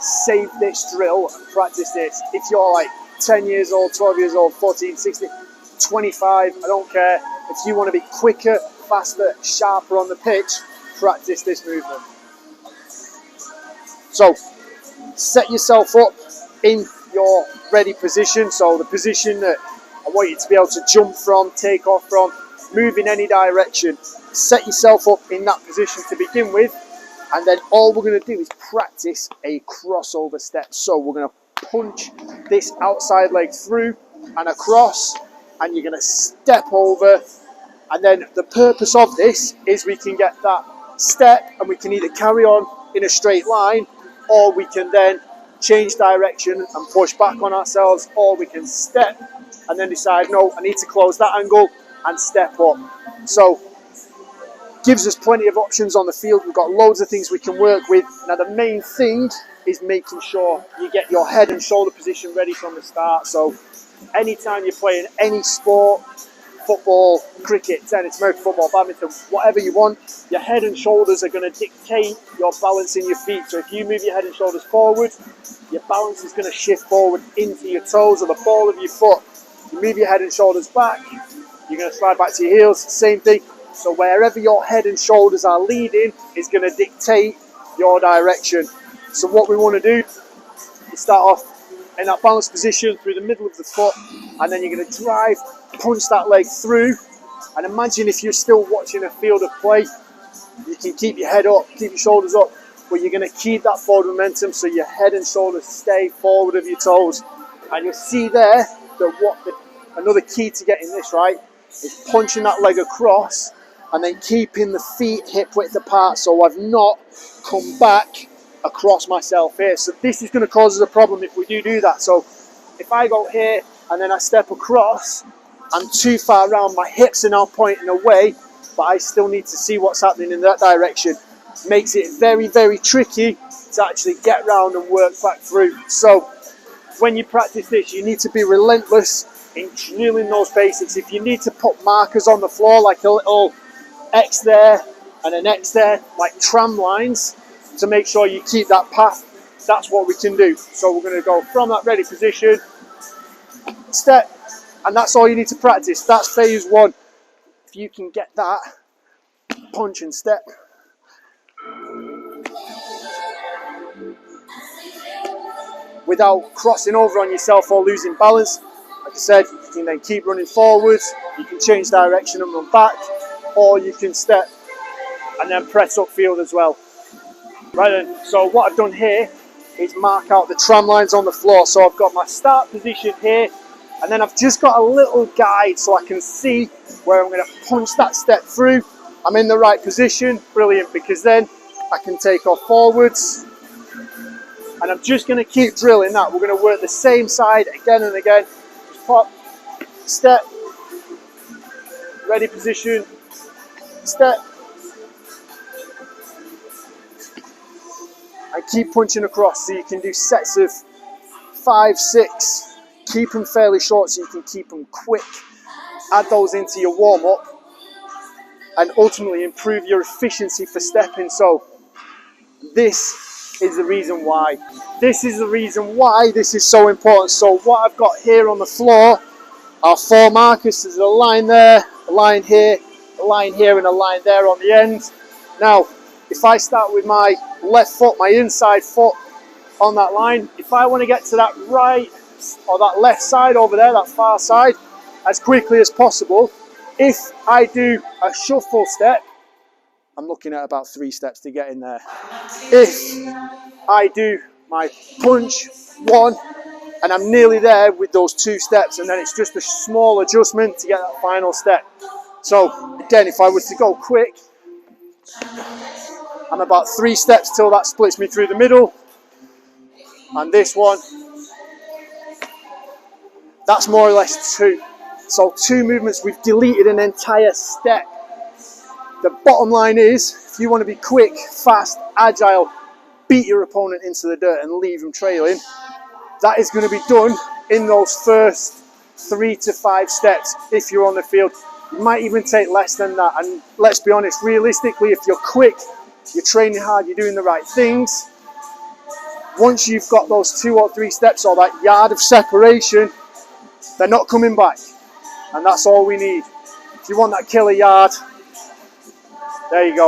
save this drill and practice this. If you're like 10 years old, 12 years old, 14, 16, 25, I don't care. If you want to be quicker, faster, sharper on the pitch, practice this movement. So set yourself up in your ready position. So the position that I want you to be able to jump from, take off from, move in any direction. Set yourself up in that position to begin with. And then all we're going to do is practice a crossover step. So we're going to punch this outside leg through and across, and you're going to step over. And then the purpose of this is we can get that step and we can either carry on in a straight line, or we can then change direction and push back on ourselves, or we can step and then decide, no, I need to close that angle and step up. So gives us plenty of options on the field. We've got loads of things we can work with. Now the main thing is making sure you get your head and shoulder position ready from the start. So anytime you're playing any sport, football, cricket, tennis, American football, badminton, whatever you want, your head and shoulders are going to dictate your balance in your feet. So if you move your head and shoulders forward, your balance is going to shift forward into your toes or the ball of your foot. You move your head and shoulders back, you're going to slide back to your heels, same thing. So wherever your head and shoulders are leading is going to dictate your direction. So what we want to do is start off in that balanced position through the middle of the foot, and then you're going to drive, punch that leg through. And imagine if you're still watching a field of play, you can keep your head up, keep your shoulders up, but you're going to keep that forward momentum so your head and shoulders stay forward of your toes. And you'll see there that another key to getting this right is punching that leg across and then keeping the feet hip width apart, so I've not come back across myself here. So this is going to cause us a problem if we do that. So if I go here and then I step across, I'm too far around, my hips are now pointing away, but I still need to see what's happening in that direction. Makes it very, very tricky to actually get round and work back through. So when you practice this, you need to be relentless in drilling those basics. If you need to put markers on the floor, like a little X there and an X there, like tram lines, to make sure you keep that path, that's what we can do. So we're going to go from that ready position, step, and that's all you need to practice. That's phase one. If you can get that, punch and step. Without crossing over on yourself or losing balance. Like I said, you can then keep running forwards, you can change direction and run back, or you can step and then press upfield as well. Right then, so what I've done here is mark out the tram lines on the floor. So I've got my start position here, and then I've just got a little guide so I can see where I'm going to punch that step through. I'm in the right position, brilliant, because then I can take off forwards, and I'm just going to keep drilling that. We're going to work the same side again and again. Just pop, step, ready position, step, and keep punching across. So you can do sets of 5, 6, keep them fairly short so you can keep them quick. Add those into your warm-up and ultimately improve your efficiency for stepping. So this is the reason why. This is the reason why this is so important. So what I've got here on the floor are 4 markers. There's a line there, a line here, a line here, and a line there on the end. Now, if I start with my left foot, my inside foot on that line, if I want to get to that right or that left side over there, that far side, as quickly as possible, if I do a shuffle step, I'm looking at about 3 steps to get in there. If I do my punch, 1, and I'm nearly there with those 2 steps, and then it's just a small adjustment to get that final step. So again, if I was to go quick, I'm about 3 steps till that splits me through the middle. And this one, that's more or less 2. So 2 movements, we've deleted an entire step. The bottom line is, if you want to be quick, fast, agile, beat your opponent into the dirt and leave them trailing, that is going to be done in those first 3 to 5 steps if you're on the field. It might even take less than that. And let's be honest, realistically, if you're quick, you're training hard, you're doing the right things, once you've got those 2 or 3 steps or that yard of separation, they're not coming back. And that's all we need. If you want that killer yard, there you go.